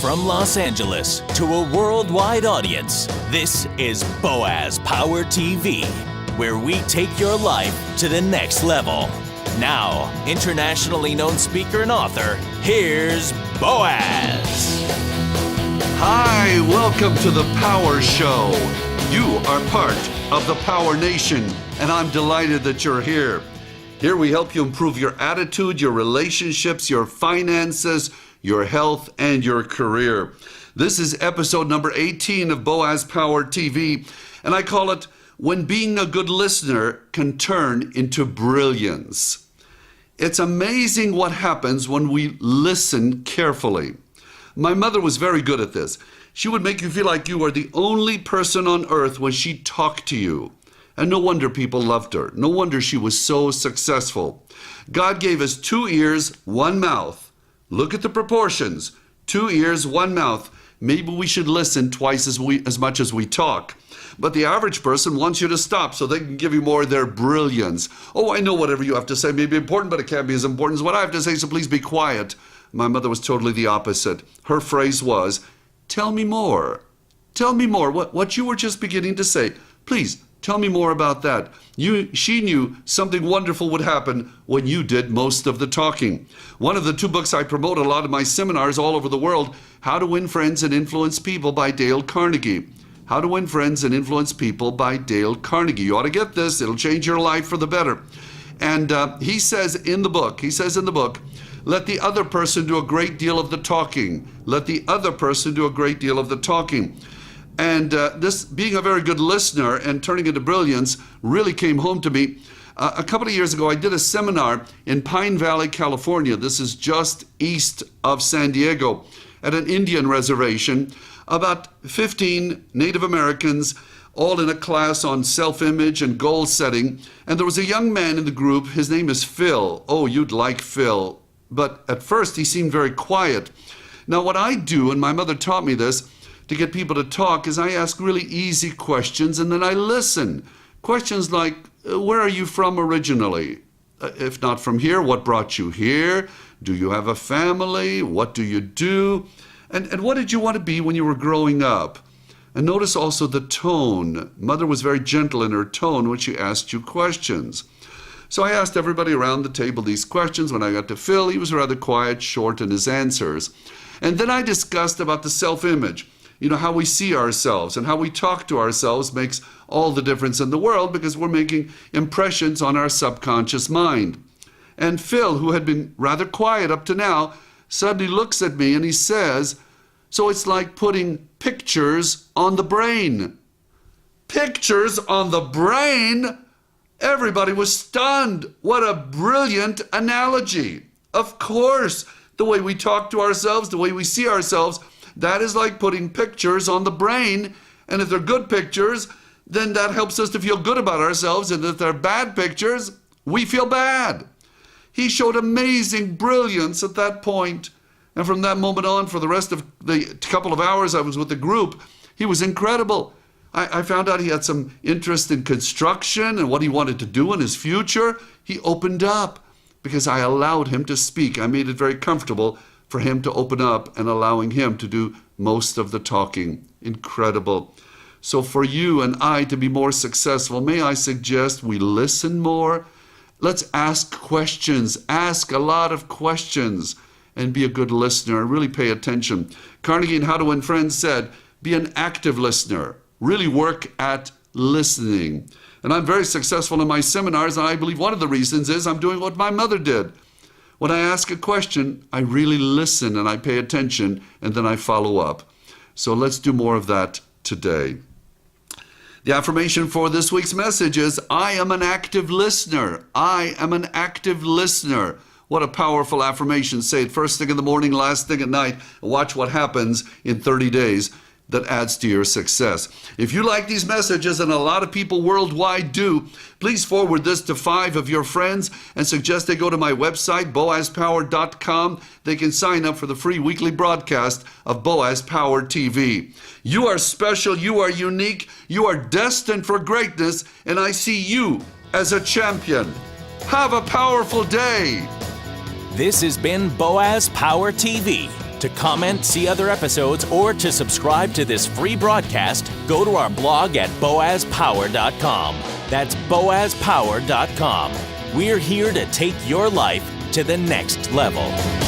From Los Angeles to a worldwide audience, this is Boaz Power TV, where we take your life to the next level. Now, internationally known speaker and author, here's Boaz. Hi, welcome to the Power Show. You are part of the Power Nation, and I'm delighted that you're here. Here we help you improve your attitude, your relationships, your finances, your health, and your career. This is episode number 18 of Boaz Power TV, and I call it When Being a Good Listener Can Turn into Brilliance. It's amazing what happens when we listen carefully. My mother was very good at this. She would make you feel like you were the only person on earth when she talked to you. And no wonder people loved her. No wonder she was so successful. God gave us 2 ears, 1 mouth. Look at the proportions. 2 ears, 1 mouth. Maybe we should listen twice as much as we talk. But the average person wants you to stop so they can give you more of their brilliance. Oh, I know whatever you have to say may be important, but it can't be as important as what I have to say, so please be quiet. My mother was totally the opposite. Her phrase was, tell me more. Tell me more. What you were just beginning to say. Please, tell me more about that. She knew something wonderful would happen when you did most of the talking. One of the 2 books I promote a lot of my seminars all over the world, How to Win Friends and Influence People by Dale Carnegie. How to Win Friends and Influence People by Dale Carnegie. You ought to get this. It'll change your life for the better. And he says in the book, let the other person do a great deal of the talking. Let the other person do a great deal of the talking. And this being a very good listener and turning into brilliance really came home to me. A couple of years ago, I did a seminar in Pine Valley, California. This is just east of San Diego at an Indian reservation. About 15 Native Americans, all in a class on self-image and goal setting. And there was a young man in the group. His name is Phil. Oh, you'd like Phil. But at first, he seemed very quiet. Now, what I do, and my mother taught me this, to get people to talk is I ask really easy questions and then I listen. Questions like, where are you from originally? If not from here, what brought you here? Do you have a family? What do you do? And what did you want to be when you were growing up? And notice also the tone. Mother was very gentle in her tone when she asked you questions. So I asked everybody around the table these questions. When I got to Phil, he was rather quiet, short in his answers. And then I discussed about the self-image. You know, how we see ourselves and how we talk to ourselves makes all the difference in the world because we're making impressions on our subconscious mind. And Phil, who had been rather quiet up to now, suddenly looks at me and he says, so it's like putting pictures on the brain. Pictures on the brain? Everybody was stunned. What a brilliant analogy. Of course, the way we talk to ourselves, the way we see ourselves, that is like putting pictures on the brain, and if they're good pictures, then that helps us to feel good about ourselves, and if they're bad pictures, we feel bad. He showed amazing brilliance at that point, and from that moment on, for the rest of the couple of hours I was with the group, he was incredible. I found out he had some interest in construction and what he wanted to do in his future. He opened up because I allowed him to speak. I made it very comfortable for him to open up and allowing him to do most of the talking. Incredible. So for you and I to be more successful, may I suggest we listen more? Let's ask questions. Ask a lot of questions and be a good listener. Really pay attention. Carnegie in How to Win Friends said, be an active listener. Really work at listening. And I'm very successful in my seminars, and I believe one of the reasons is I'm doing what my mother did. When I ask a question, I really listen and I pay attention and then I follow up. So let's do more of that today. The affirmation for this week's message is, I am an active listener. I am an active listener. What a powerful affirmation. Say it first thing in the morning, last thing at night, and watch what happens in 30 days. That adds to your success. If you like these messages, and a lot of people worldwide do, please forward this to 5 of your friends and suggest they go to my website, boazpower.com. They can sign up for the free weekly broadcast of Boaz Power TV. You are special, you are unique, you are destined for greatness, and I see you as a champion. Have a powerful day. This has been Boaz Power TV. To comment, see other episodes, or to subscribe to this free broadcast, go to our blog at boazpower.com. That's boazpower.com. We're here to take your life to the next level.